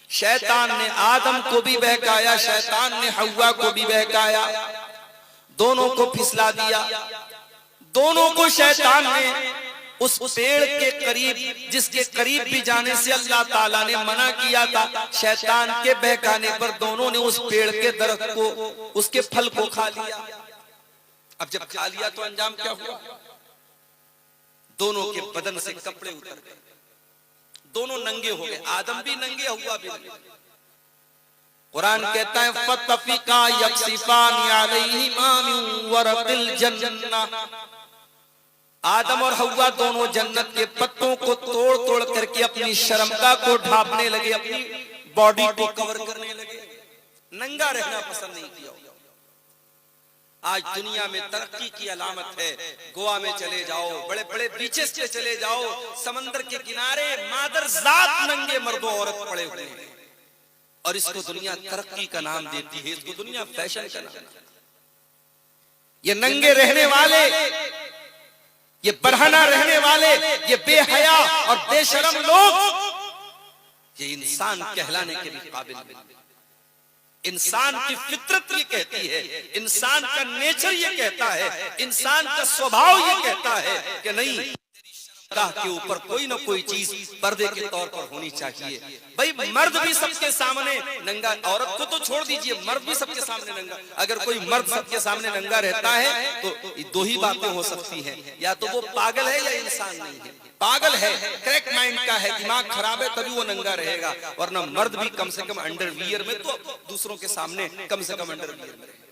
शैतान ने आदम को भी बहकाया, शैतान ने हव्वा को भी बहकाया, दोनों को फिसला दिया। दोनों को शैतान ने उस पेड़ के करीब, जिसके करीब भी जाने से अल्लाह ताला ने मना किया था, शैतान के बहकाने पर दोनों ने उस पेड़ के दरख्त को, उसके फल को खा लिया। अब जब खा लिया तो अंजाम क्या हुआ? दोनों के बदन से कपड़े उतर गए, दोनों नंगे हो गए। आदम भी नंगे, हव्वा भी नंगे। कुरान कहता है फतफिका यक्सिफानी अलैहिमा मिन वरक़िल जन्नह। आदम और हव्वा दोनों जन्नत के पत्तों को तोड़ तोड़ करके अपनी शर्मगा को ढांपने लगे, अपनी बॉडी को कवर करने लगे, नंगा रहना पसंद नहीं किया। आज दुनिया में तरक्की की अलामत है। गोवा में चले जाओ, बड़े बड़े बीचेस पे चले जाओ, समंदर के किनारे मादर जात नंगे मर्दों औरत पड़े हुए हैं, और इसको दुनिया तरक्की का नाम देती है, इसको दुनिया फैशन का नाम। ये नंगे रहने वाले, ये बरहना रहने वाले, ये बेहया और बेशरम लोग, ये इंसान कहलाने के लिए काबिल नहीं। इंसान की फितरत ये कहती है, इंसान का नेचर ये कहता है, इंसान का स्वभाव ये कहता है कि नहीं, अल्लाह के ऊपर कोई ना कोई चीज पर्दे के तौर पर होनी चाहिए। भाई मर्द भी सबके सामने नंगा, औरत को तो छोड़ दीजिए, मर्द भी सबके सामने नंगा। अगर कोई मर्द सबके सामने नंगा रहता है तो दो ही बातें हो सकती हैं, या तो वो पागल है या इंसान नहीं है। पागल है, क्रैक माइंड का है, दिमाग खराब है, तभी वो नंगा रहेगा, वरना मर्द भी कम से कम अंडरवियर में तो दूसरों के सामने कम से कम अंडरवियर में रहेगा।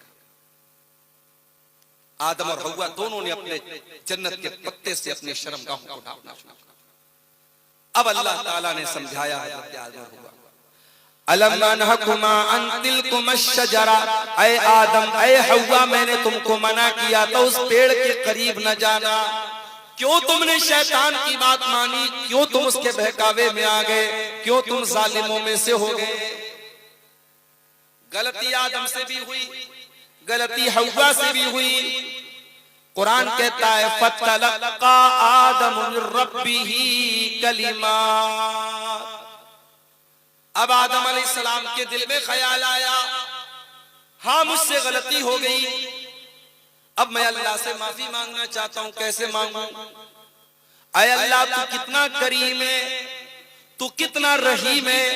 आदम और हव्वा दोनों ने अपने जन्नत के पत्ते से अपने शर्मगाहों को ढांपना शुरू किया। अब अल्लाह ताला ने समझाया हज़रत आदम और हव्वा, अलम ननहकुमा अन तिलकुमश शजरा, ऐ आदम ऐ हव्वा, मैंने तुमको मना किया था उस पेड़ के करीब न जाना, क्यों तुमने शैतान की बात मानी, क्यों तुम उसके बहकावे में आ गए, क्यों तुम जालिमों में से हो गए। गलती आदम से भी हुई, गलती हव्वा से भी हुई। कुरान कहता है फतलक्का आदम मिन रब्बिही कलिमात। अब आदम अलैहिस्सलाम के दिल में ख्याल आया, हाँ मुझसे गलती हो गई, अब मैं अल्लाह से माफी मांगना चाहता हूं। कैसे मांगूं? ऐ अल्लाह तू कितना करीम है, तू कितना रहीम है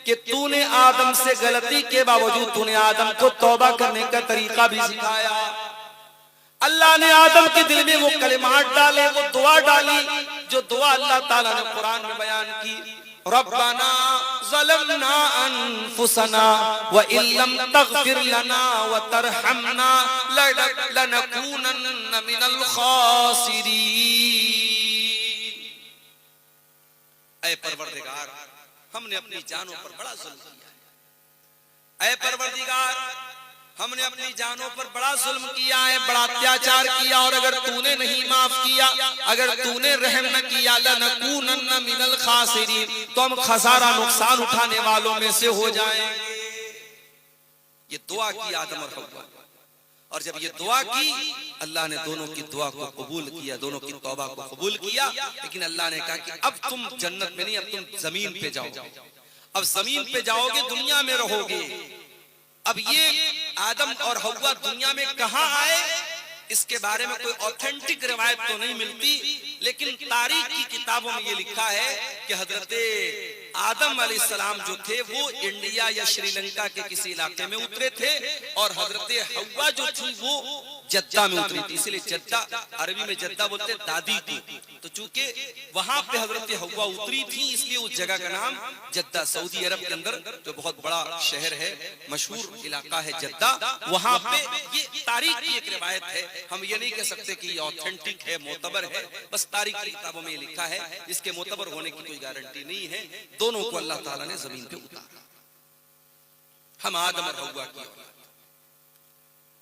कि तूने आदम से गलती के बावजूद तूने आदम को तौबा करने का तरीका भी सिखाया। अल्लाह ने आदम के दिल में वो कलिमात डाले, वो दुआ डाली, जो दुआ अल्लाह ताला ने कुरान में बयान की, रब्बना ज़लमना अनफुसना व इल्लम तग़फिर लना व तरहमना लनकूनन्न मिनल खासिरीन। ऐ परवरदिगार, हमने अपनी जानों पर बड़ा जुल्म किया है। ऐ परवरदिगार, हमने अपनी जानों पर बड़ा जुल्म किया है, बड़ा अत्याचार किया, और अगर तूने नहीं माफ किया, अगर तूने रहम न किया, लनकूनन्न मिनल खासिरीन, तो हम खसारा नुकसान उठाने वालों में से हो जाएंगे। ये दुआ की आदम और हव्वा, और जब ये दुआ की, अल्लाह ने दोनों की दुआ को कबूल किया, दोनों की तौबा को कबूल किया। लेकिन अल्लाह ने कहा कि अब तुम जन्नत में नहीं, अब तुम जमीन पे जाओ, अब जमीन पे जाओगे, दुनिया में रहोगे। अब ये आदम और हव्वा दुनिया में कहां आए, इसके बारे में कोई ऑथेंटिक रिवायत तो नहीं मिलती, लेकिन तारीख की किताबों में ये लिखा है कि हजरत आदम अलैहिस्सलाम जो थे वो इंडिया या श्रीलंका के किसी इलाके में उतरे थे, और हजरत हव्वा जो थी वो जद्दा में उतरी थी। इसलिए जद्दा, अरबी में जद्दा बोलते दादी थी, तो चूंकि वहां पे हजरत हव्वा उतरी थी, इसलिए उस जगह का नाम जद्दा, सऊदी अरब के अंदर जो बहुत बड़ा शहर है, मशहूर इलाका है जद्दा, वहां पे ये तारीख की एक रिवायत है। हम ये नहीं कह सकते कि ये ऑथेंटिक है, मोतबर है, बस तारीख की किताबों में ये लिखा है, इसके मोतबर होने की कोई गारंटी नहीं है। दोनों को अल्लाह ताला ने जमीन पे उतारा। हम आदम और हव्वा की औलाद,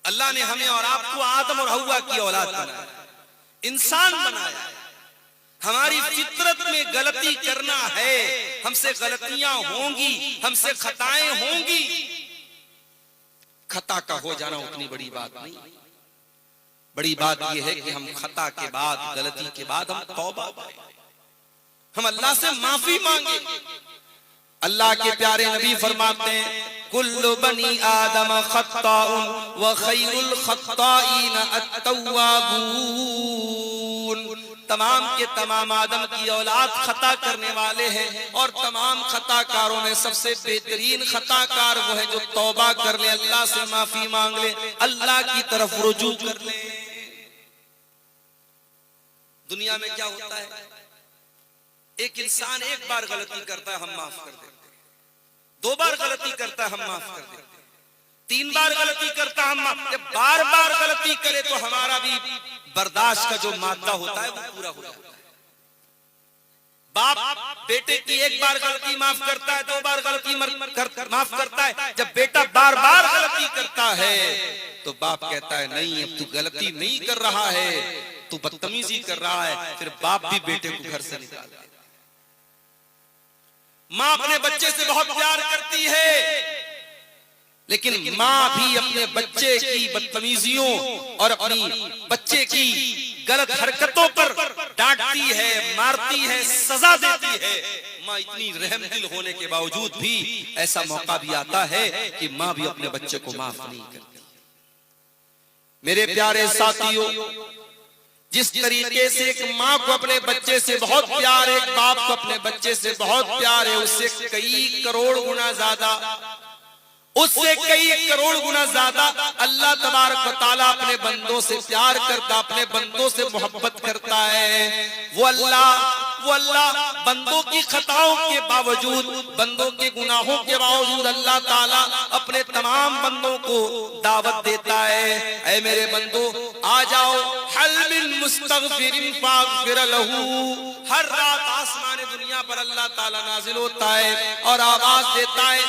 अल्लाह ने हमें और आपको आदम और हव्वा की औलाद बनाया, इंसान बनाया। हमारी फितरत में गलती करना है, हमसे गलतियां होंगी, हमसे खताएं होंगी। खता का हो जाना उतनी बड़ी बात नहीं, बड़ी बात यह है कि हम खता के बाद, गलती के बाद हम तौबा करें, हम अल्लाह से माफी मांगे। अल्लाह के प्यारे नबी फरमाते हैं कुल्लु बनी आदम खत्ताउन व खैरुल खत्ताईन अत्तव्वाबून। तमाम के तमाम आदम की औलाद खता करने वाले हैं और तमाम खताकारों में सबसे बेहतरीन खताकार वो है जो तौबा कर ले, अल्लाह से माफी मांग ले, अल्लाह की तरफ रुजू कर ले। दुनिया में क्या होता है, एक इंसान एक बार गलती करता है हम माफ कर देते हैं, 2 बार गलती करता है हम माफ कर देते हैं, 3 बार गलती करता है हम माफ, जब बार बार गलती करे तो हमारा भी बर्दाश्त का जो मादा होता है वो पूरा हो जाता है। बाप बेटे की एक बार गलती माफ करता है, 2 बार गलती माफ करता है, जब बेटा बार बार गलती करता है तो बाप कहता है नहीं अब तू गलती नहीं कर रहा है, तू बदतमीजी कर रहा है, फिर बाप भी बेटे को घर से निकाल देता है। माँ अपने बच्चे से बहुत प्यार करती है, लेकिन माँ भी अपने बच्चे की बदतमीजियों और अपनी बच्चे की गलत हरकतों पर डांटती है, मारती है, सजा देती है। माँ इतनी रहमदिल होने के बावजूद भी ऐसा मौका भी आता है कि माँ भी अपने बच्चे को माफ नहीं करती। मेरे प्यारे साथियों, जिस तरीके से एक माँ को अपने बच्चे से बहुत प्यार है, एक बाप को अपने बच्चे से बहुत प्यार है, उससे कई करोड़ गुना ज्यादा, उससे कई करोड़ गुना ज्यादा अल्लाह तबारक व तआला अपने बंदों से प्यार करता, अपने बंदों से मोहब्बत करता है। वो अल्लाह बंदों की खताओं के बावजूद, बंदों के गुनाहों के बावजूद अल्लाह ताला अपने तमाम बंदों को दावत देता है, ऐ मेरे बंदो आ जाओ, हल मिन मुस्तगफिरिन फागफिर लहू। हर रात आसमान दुनिया पर अल्लाह ताला नाजिल होता है और आवाज देता है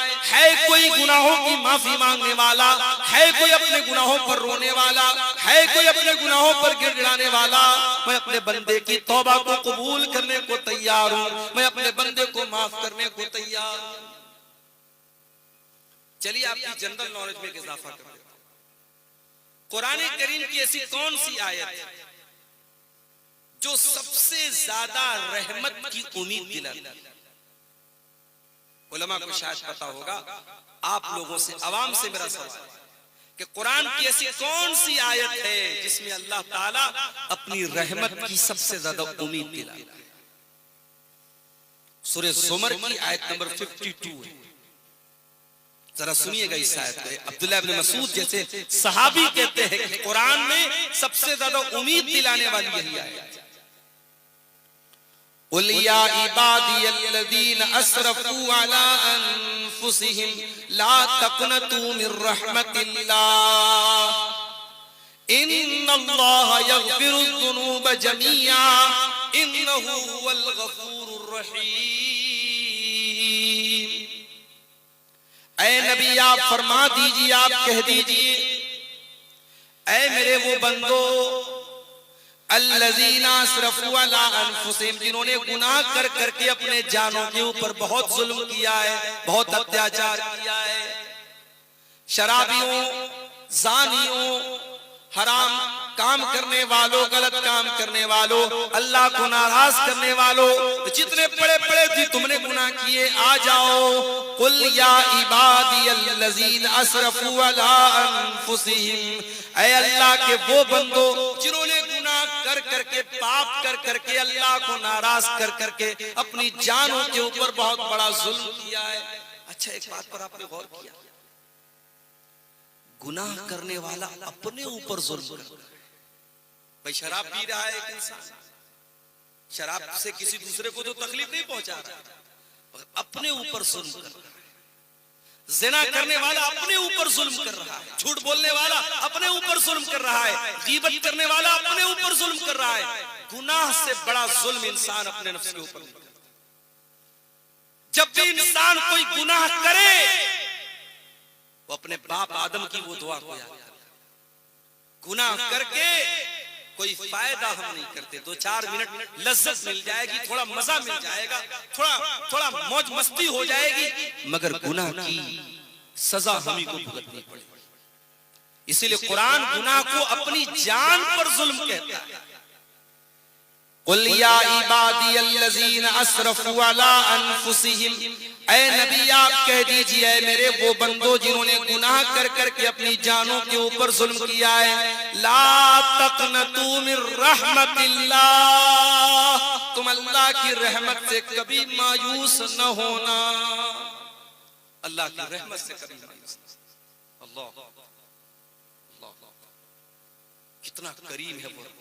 कोई गुनाहों की माफी मांगने वाला, है कोई अपने गुनाहों पर रोने वाला, है कोई अपने गुनाहों पर गिड़गिड़ाने वाला। मैं अपने बंदे की तौबा को कबूल करने को तैयार हूं, मैं अपने बंदे को माफ करने को तैयार हूं। चलिए आपकी जनरल नॉलेज में इजाफा कर देता हूं। कुरान करीम की ऐसी कौन सी आयत है जो सबसे ज्यादा रहमत की उम्मीद दिलाती है? उलमा को शायद पता होगा, आप लोगों से, आवाम से मेरा सवाल है कि कुरान की ऐसी कौन सी आयत है जिसमें अल्लाह ताला अपनी रहमत की सबसे ज्यादा उम्मीद दिलाता है? सूरह ज़ुमर की आयत नंबर 52 है। जरा सुनिएगा इस आयत को। अब्दुल्लाह इब्न मसूद जैसे सहाबी कहते हैं कि कुरान में सबसे ज्यादा उम्मीद दिलाने वाली यही आयत है। कुल या इबादियल्लज़ीना असरफू अला अनफुसिहिम ला तक़नतू मिर रहमतिल्लाह इन्नल्लाह यग़फिरुज़्ज़ुनूब जमीआ इन्नहु हुवल गफूरुर रहीम। ऐ नबी आप फरमा दीजिए, आप कह दीजिए, ऐ मेरे वो बंदो अल्लज़ीना असरफू अला अनफुसिहिम, जिन्होंने गुनाह कर करके अपने जानों के ऊपर बहुत जुल्म किया है, बहुत अत्याचार किया है। शराबियों, जानियों, हराम काम करने वालों, गलत काम करने वालों, अल्लाह को नाराज करने वालों, जितने बड़े बड़े भी तुमने गुनाह किए, आ जाओ। कुल या इबादियल्लज़ीना असरफू अला अनफुसिहिम, ऐ अल्लाह के वो बंदो जिन्होंने गुनाह कर करके, पाप कर करके, अल्लाह को नाराज कर करके अपनी जानों के ऊपर बहुत बड़ा जुल्म किया है। अच्छा, एक बात पर आपने गौर किया, गुनाह करने वाला अपने ऊपर जुल्म करता है। भाई शराब पी रहा है एक इंसान, शराब से किसी दूसरे को तो तकलीफ नहीं पहुंचा रहा है, अपने ऊपर जुल्म कर रहा है। ज़िना करने वाला अपने ऊपर जुल्म कर रहा है, झूठ बोलने वाला अपने ऊपर जुल्म कर रहा है, गीबत करने वाला अपने ऊपर जुल्म कर रहा है। गुनाह से बड़ा जुल्म इंसान अपने नफ्स के ऊपर नहीं करता। जब भी इंसान कोई गुनाह करे वो अपने बाप आदम की वो दुआ को याद करता। गुनाह करके कोई फायदा हम नहीं करते, 2-4 मिनट लज्जत मिल जाएगी, थोड़ा मजा मिल जाएगा, थोड़ा मौज मस्ती हो जाएगी, मगर गुनाह की सजा हम ही को भुगतनी पड़ेगी। इसीलिए कुरान गुनाह को अपनी जान पर जुल्म कहता है। कुल या इबादियल्लज़ीना अस्रफू अला अनफुसिहिम, ऐ नबी आप कह दीजिए मेरे वो बंदो जिन्होंने गुनाह कर करके अपनी जानों के ऊपर जुल्म किया है, ला तक़नतू मिन रहमतिल्लाह, तुम अल्लाह की रहमत से कभी मायूस न होना। अल्लाह की रहमत से कभी मायूस न। अल्लाह कितना करीम है वो रब,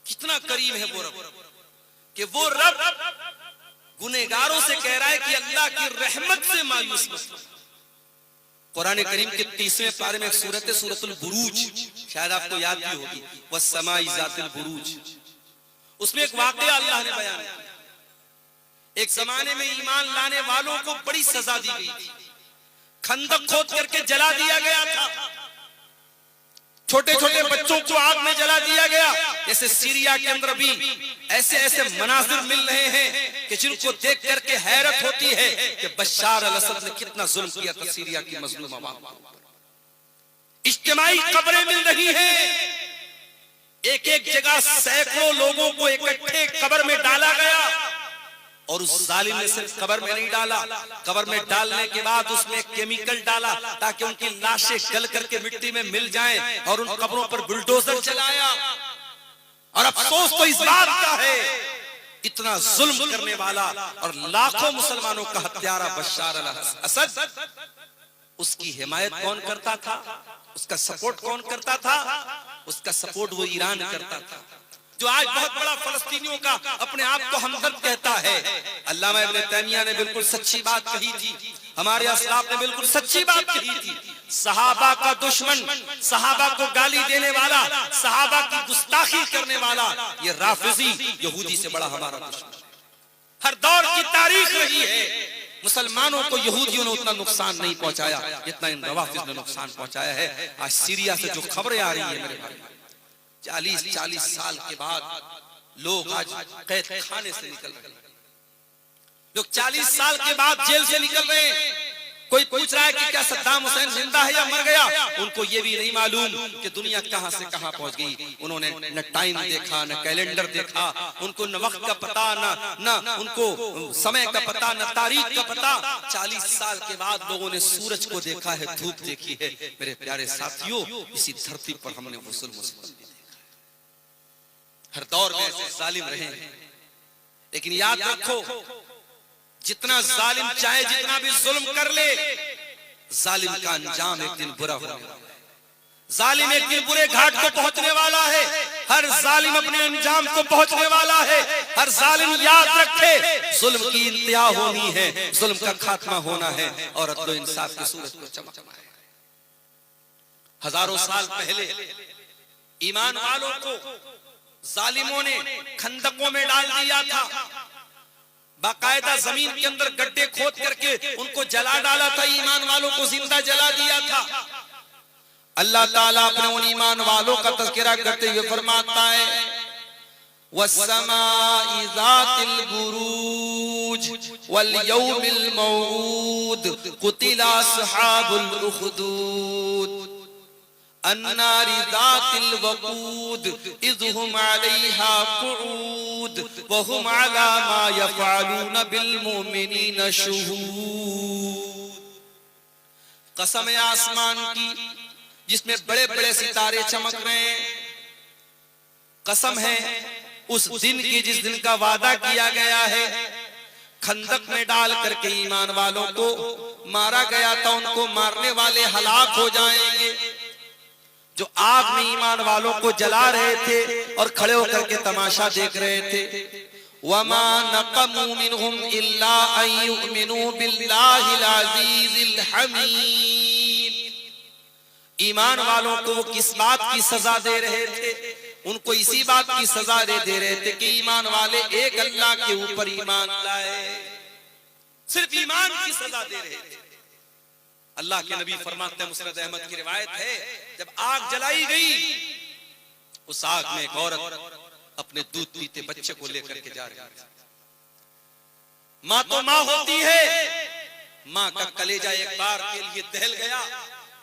कितना करीम है वो रब कि वो रब गुनहगारों से कह रहा है कि अल्लाह की रहमत से मायूस मत। कुरान करीम के 30वें पारे में एक सूरत है, सूरतुल बुरूज, शायद आपको याद भी होगी, वस्समाई ज़ातिल बुरूज। उसमें एक वाकया अल्लाह ने बयान किया। एक जमाने में ईमान लाने वालों को बड़ी सजा दी गई थी, खंदक खोद करके जला दिया गया था, छोटे छोटे बच्चों को आग में जला दिया गया। जैसे सीरिया के अंदर भी ऐसे ऐसे मनाजिर मिल रहे हैं कि जिनको देख करके हैरत होती है कि बशार अल असद ने कितना जुल्म किया था सीरिया की मजलूम अवाम पर। इज्तिमाई कब्रें मिल रही हैं, एक एक जगह सैकड़ों लोगों को इकट्ठे कब्र में डाला गया, और उस जालिम ने सिर्फ कब्र में नहीं डाला, कब्र में डालने के बाद उसमें केमिकल डाला ताकि उनकी लाशें गल करके मिट्टी में मिल जाएं, और उन कब्रों पर बुलडोजर चलाया। और अफसोस तो इस बात का है, इतना जुल्म करने वाला और लाखों मुसलमानों का हत्यारा बशार अल असद, उसकी हिमायत कौन करता था, उसका सपोर्ट कौन करता था? उसका सपोर्ट वो ईरान करता था, जो आज बहुत बड़ा फलस्तीनियों का अपने आप को हमदर्द कहता है। अल्लामा इब्न तैमिया ने बिल्कुल सच्ची बात कही थी, हमारे असलाफ ने बिल्कुल सच्ची बात कही थी। सहाबा का दुश्मन, सहाबा को गाली देने वाला, सहाबा की गुस्ताखी करने वाला, ये राफिजी यहूदी से बड़ा हमारा दुश्मन। हर दौर की तारीख रही है, मुसलमानों को यहूदियों ने उतना नुकसान नहीं पहुंचाया जितना इन रवाफिज ने नुकसान पहुंचाया है। आज सीरिया से जो खबरें आ रही है मेरे भाई, 40 साल के बाद लोग आज कैद खाने से निकल रहे हैं, लोग 40 साल के बाद जेल से निकल रहे हैं। कोई पूछ रहा है कि क्या सद्दाम हुसैन जिंदा है या मर गया? उनको ये भी नहीं मालूम कि दुनिया कहां से कहां पहुंच गई। उन्होंने न टाइम देखा, न कैलेंडर देखा, उनको न वक्त का पता, न उनको समय का पता, न तारीख का पता। 40 साल के बाद लोगों ने सूरज को देखा है, धूप देखी है। मेरे प्यारे साथियों, इसी धरती पर हमने वो जुल्म हर दौर में ऐसे जालिम रहे हैं, लेकिन याद रखो जितना जालिम चाहे जितना भी जुल्म कर ले, जालिम का अंजाम एक दिन बुरा होगा। जालिम एक दिन बुरे घाट को पहुंचने वाला है, हर जालिम अपने अंजाम को पहुंचने वाला है। हर जालिम याद रखे जुल्म की इंतहा होनी है, जुल्म का खात्मा होना है, और अदल इंसाफ की सूरत को चमकना है। हजारों साल पहले ईमान वालों को जालिमों ने खंदकों में डाल दिया था, बाकायदा जमीन के अंदर गड्ढे खोद करके उनको जला डाला था, ईमान वालों को जिंदा जला दिया था। अल्लाह ताला अपने उन ईमान वालों का तज़किरा करते हुए फरमाता है, वस्समाई ज़ातिल बुरूज वल यौमिल मौऊद कुतिला अस्हाबुल उखदूद अन्नारि ज़ातिल वक़ूद इज़ हुम अलैहा क़ुऊद व हुम अला मा यफ़अलून बिल मुमिनीन शुहूद। कसम है आसमान की जिसमें बड़े बड़े सितारे चमक रहे हैं, कसम है उस दिन की जिस दिन का वादा किया गया है। खंदक में डाल करके ईमान वालों को मारा गया था, उनको मारने वाले हलाक हो जाएंगे। जो आग में ईमान वालों को जला रहे थे और खड़े होकर के तमाशा देख रहे थे, वमा नक़मू मिनहुम इल्ला अन युमिनू बिल्लाहिल अज़ीज़िल हमीद। ईमान वालों को वो किस बात की सजा दे रहे थे? उनको इसी बात की सजा दे रहे थे कि ईमान वाले एक अल्लाह के ऊपर ईमान लाए, सिर्फ ईमान की सजा दे रहे थे। अल्लाह के नबी फरमाते हैं, मुस्नद अहमद की रिवायत है, जब आग जलाई गई, उस आग में एक औरत अपने दूध पीते बच्चे को लेकर के जा रही है। माँ तो माँ होती है, माँ का कलेजा एक बार के लिए दहल गया,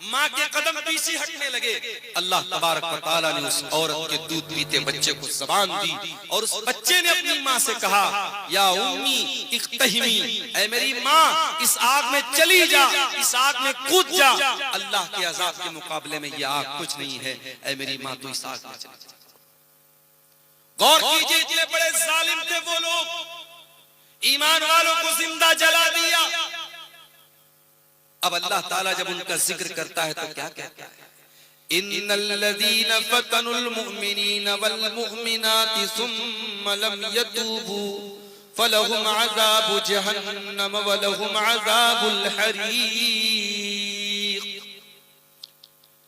माँ के कदम पीछे हटने लगे। अल्लाह तबारक व तआला ने उस औरत के दूध पीते बच्चे को ज़बान दी और उस बच्चे ने अपनी माँ से कहा, या उम्मी इख्तहिमी, ऐ मेरी माँ इस आग में चली जा, इस आग में कूद जा। अल्लाह के अज़ाब के मुकाबले में यह आग कुछ नहीं है, ऐ मेरी माँ तो इस आग में चली जा। गौर कीजिए, इतने बड़े जालिम थे वो लोग, ईमान वालों को जिंदा जला दिया। अब अल्लाह ताला जब उनका जिक्र करता है तो क्या कहता है? इन्नल्लज़ीना फतनुल मुमिनीना वल मुमिनाति सुम्मा लम यतूबू फलहुम अज़ाबु जहन्नम वलहुम अज़ाबुल हरीक़।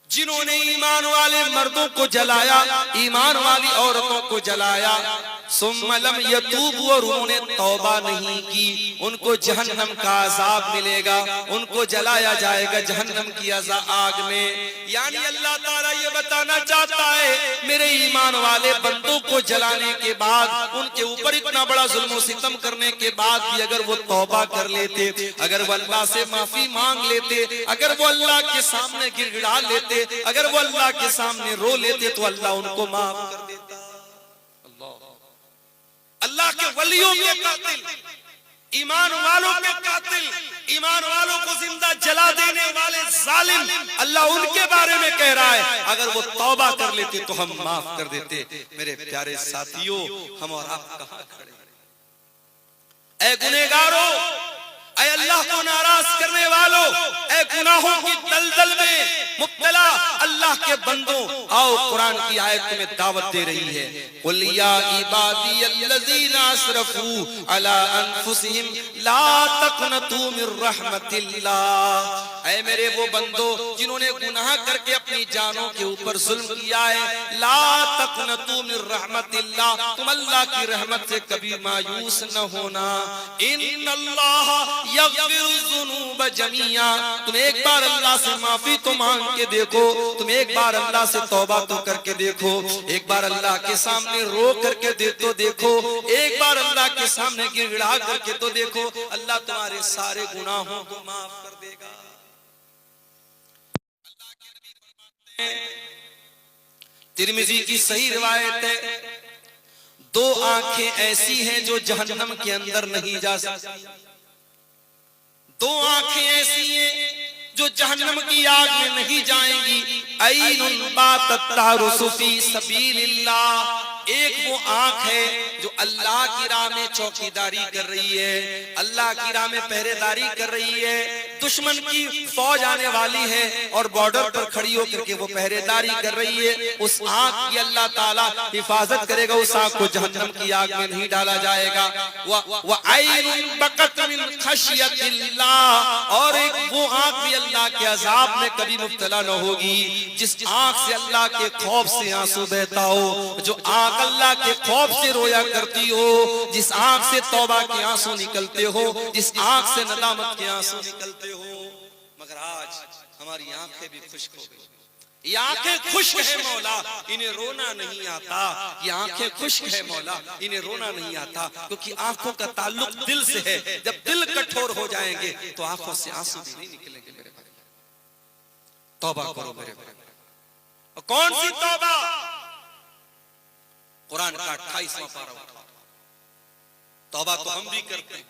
जिन्होंने ईमान वाले मर्दों को जलाया, ईमान वाली औरतों को जलाया, सुम्मा लम यतूबू, और उन्होंने तौबा नहीं की, उनको जहन्नम का अजाब मिलेगा, उनको जलाया जाएगा जहन्नम की आग में। यानी अल्लाह ताला ये बताना चाहता है, मेरे ईमान वाले बंदों को जलाने के बाद, उनके ऊपर इतना बड़ा जुल्म सितम करने के बाद भी अगर वो तौबा कर लेते, अगर वो अल्लाह से माफी मांग लेते, अगर वो अल्लाह के सामने गिड़गिड़ा लेते, अगर वो अल्लाह के सामने रो लेते, तो अल्लाह उनको माफ कर देता। अल्लाह के वलियों के कातिल, ईमान वालों के कातिल, ईमान वालों को जिंदा जला देने वाले जालिम, अल्लाह उनके बारे में कह रहा है, अगर वो तौबा कर लेते तो हम माफ कर देते। मेरे प्यारे साथियों, हम और आप कहां खड़े? ऐ गुनहगारों, ऐ अल्लाह को नाराज करने वालों, ऐ गुनाहों की दलदल में मुब्तला अल्लाह के बंदों, आओ कुरान की आयत तुम्हें दावत दे रही है। कुल या इबादी अल्लज़ीना असरफू अला अनफुसिहिम ला तक़नतू मिर रहमतिल्लाह। ऐ मेरे वो बंदो जिन्होंने गुनाह करके अपनी जानों के ऊपर जुल्म किया है, ला तक़नतू मिर रहमतिल्लाह, तुम अल्लाह की रहमत से कभी मायूस न होना। इन्नल्लाह यग़फिरु ज़ुनूब जमीआ, तुम एक बार अल्लाह से माफी तो मांग के देखो, तुम एक बार अल्लाह से तौबा तो करके देखो, एक बार अल्लाह के सामने रो करके देखो, एक बार अल्लाह के सामने गिड़गिड़ा करके तो देखो, अल्लाह तुम्हारे सारे गुनाहों को माफ कर देगा। तिर्मिज़ी की सही रिवायत है, दो आंखें ऐसी हैं जो जहन्नम के अंदर नहीं जा सकती। दो आंखें ऐसी हैं जो जहन्नम की आग में नहीं जाएंगी। ऐनुन बातत तारुसु फी सबीलिल्लाह, एक वो आंख है जो अल्लाह की राह में चौकीदारी कर रही है, अल्लाह की राह में पहरेदारी कर रही है। दुश्मन की फौज आने वाली है और बॉर्डर पर खड़ी होकर के वो पहरेदारी कर रही है, उस आंख की अल्लाह ताला हिफाजत करेगा, उस आंख को जहन्नम की आग में नहीं डाला जाएगा। व ऐनुन बकत मिन खशियतिल्लाह, और एक वो आंख भी अल्लाह के अजाब में कभी मुब्तला न होगी, जिस आंख से अल्लाह के खौफ से आंसू बहता हो, जो आंख अल्लाह के खौफ से रोया करती हो, जिस आंख से तौबा के आंसू निकलते हो, जिस आंख से नदामत के आंसू निकलते हो। मगर आज हमारी आंखें भी खुश्क हो गई। ये आंखें खुश्क है मौला, इन्हें रोना नहीं आता। ये आंखें खुश्क है मौला, इन्हें रोना नहीं आता, क्योंकि आंखों का ताल्लुक दिल से है। जब दिल कठोर हो जाएंगे तो आंखों से आंसू भी नहीं निकलेंगे। मेरे भाई, तौबा करो मेरे भाई। कौन सी तौबा? कुरान का 28वां पारा उठा। तौबा तो हम भी करते हैं।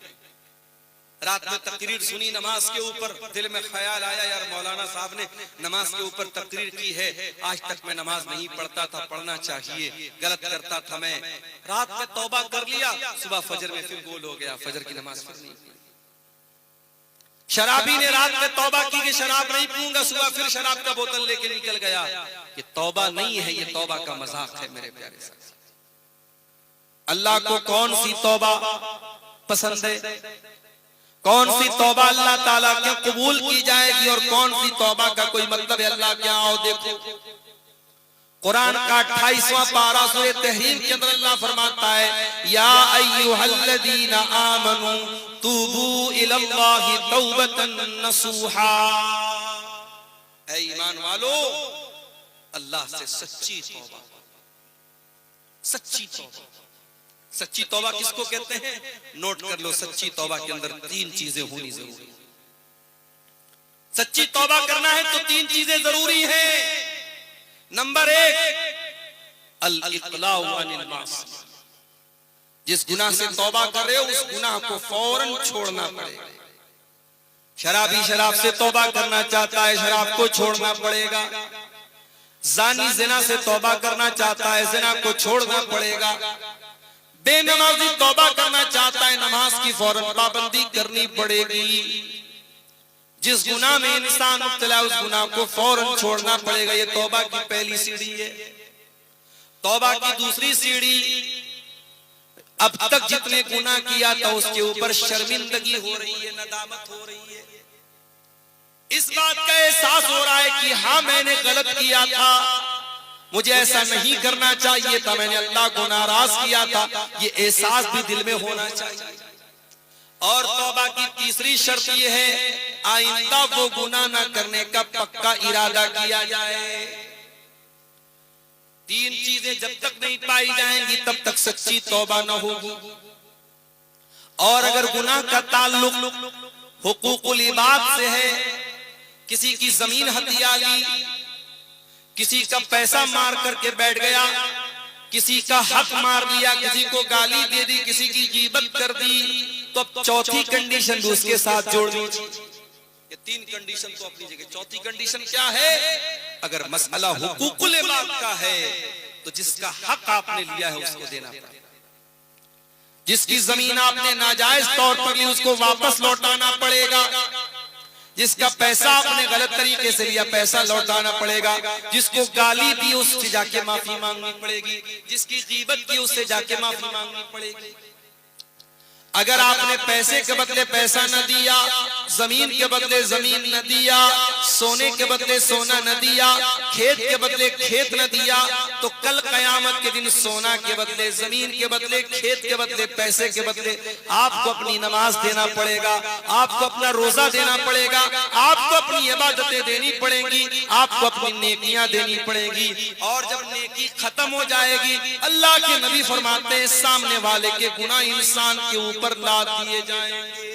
रात में तकरीर सुनी नमाज के ऊपर, दिल में ख्याल आया, यार मौलाना साहब ने नमाज के ऊपर तकरीर की है, आज तक मैं नमाज नहीं पढ़ता था, पढ़ना चाहिए, गलत करता था मैं। रात में तौबा कर लिया, सुबह फजर में फिर गोल हो गया, फजर की नमाज फिर नहीं पढ़ी। शराबी ने रात में तौबा की कि शराब नहीं पीऊंगा, सुबह फिर शराब का बोतल लेके निकल गया। ये तौबा नहीं है, ये तौबा का मजाक है। मेरे प्यारे साथी, अल्लाह को कौन सी तौबा पसंद है? कौन सी तौबा अल्लाह ताला के कबूल की जाएगी और कौन सी तौबा का कोई मतलब है अल्लाह के? आओ देखो, कुरान का 28वां पारा सूरह तहरीम के अंदर अल्लाह फरमाता है, या अय्युहल्लज़ीना आमनू तूबू इलल्लाहि तौबतन नसूहा। ऐ ईमान वालो, अल्लाह से सच्ची तौबा। सच्ची तौबा, सच्ची तौबा किसको कहते हैं? नोट कर लो, सच्ची तौबा के अंदर 3 चीजें होनी जरूरी। सच्ची तौबा करना है तो 3 चीजें जरूरी हैं। नंबर 1, अल-इक़लाउ अनिल मासिया। जिस गुनाह से तौबा कर रहे हो उस गुनाह को फौरन छोड़ना पड़ेगा। शराबी शराब से तौबा करना चाहता है, शराब को छोड़ना पड़ेगा। ज़ानी ज़िना से तौबा करना चाहता है, ज़िना को छोड़ना पड़ेगा। बेनमाजी तौबा करना चाहता है, नमाज की फौरन पाबंदी करनी पड़ेगी। जिस गुनाह में इंसान मुब्तला है उस गुनाह को फौरन छोड़ना पड़ेगा। ये तौबा की पहली सीढ़ी है। तौबा की दूसरी सीढ़ी, अब तक जितने गुनाह किया था उसके ऊपर शर्मिंदगी हो रही है, नदामत हो रही है, इस बात का एहसास हो रहा है कि हाँ मैंने गलत किया था, मुझे ऐसा नहीं करना चाहिए था, मैंने अल्लाह को नाराज किया था, ये एहसास भी दिल में होना चाहिए। और तौबा की तीसरी शर्त ये है, आइंदा वो गुनाह ना करने का पक्का इरादा किया जाए। 3 चीजें जब तक नहीं पाई जाएंगी तब तक सच्ची तौबा न होगी। और अगर गुनाह का ताल्लुक हुकूकुल इबाद से है, किसी की जमीन हथिया ली, किसी का पैसा मार करके बैठ गया, किसी का हक मार लिया, किसी को गाली दे दी, किसी की गीबत कर दी, तो अब चौथी कंडीशन भी उसके साथ जोड़ दीजिए। ये 3 कंडीशन तो अपनी जगह, चौथी कंडीशन क्या है? अगर मसला हुकूकुल इबाद का है तो जिसका हक आपने लिया है उसको देना पड़ेगा। जिसकी जमीन आपने नाजायज तौर पर ली उसको वापस लौटाना पड़ेगा। जिसका पैसा आपने गलत तरीके से लिया पैसा लौटाना पड़ेगा। जिसको गाली दी उससे जाके माफी मांगनी पड़ेगी। जिसकी गीबत की उससे जाके माफी मांगनी पड़ेगी। अगर आपने पैसे के बदले पैसा न दिया, जमीन के बदले जमीन न दिया, सोने के बदले सोना न दिया, खेत के बदले खेत न दिया, तो कल कयामत के दिन सोना के बदले जमीन के बदले खेत के बदले पैसे के बदले आपको अपनी नमाज देना पड़ेगा, आपको अपना रोजा देना पड़ेगा, आपको अपनी इबादतें देनी पड़ेंगी, आपको अपनी नेकियां देनी पड़ेगी। और जब नेकी खत्म हो जाएगी, अल्लाह के नबी फरमाते हैं सामने वाले के गुनाह इंसान के ऊपर लाद दिए जाएंगे।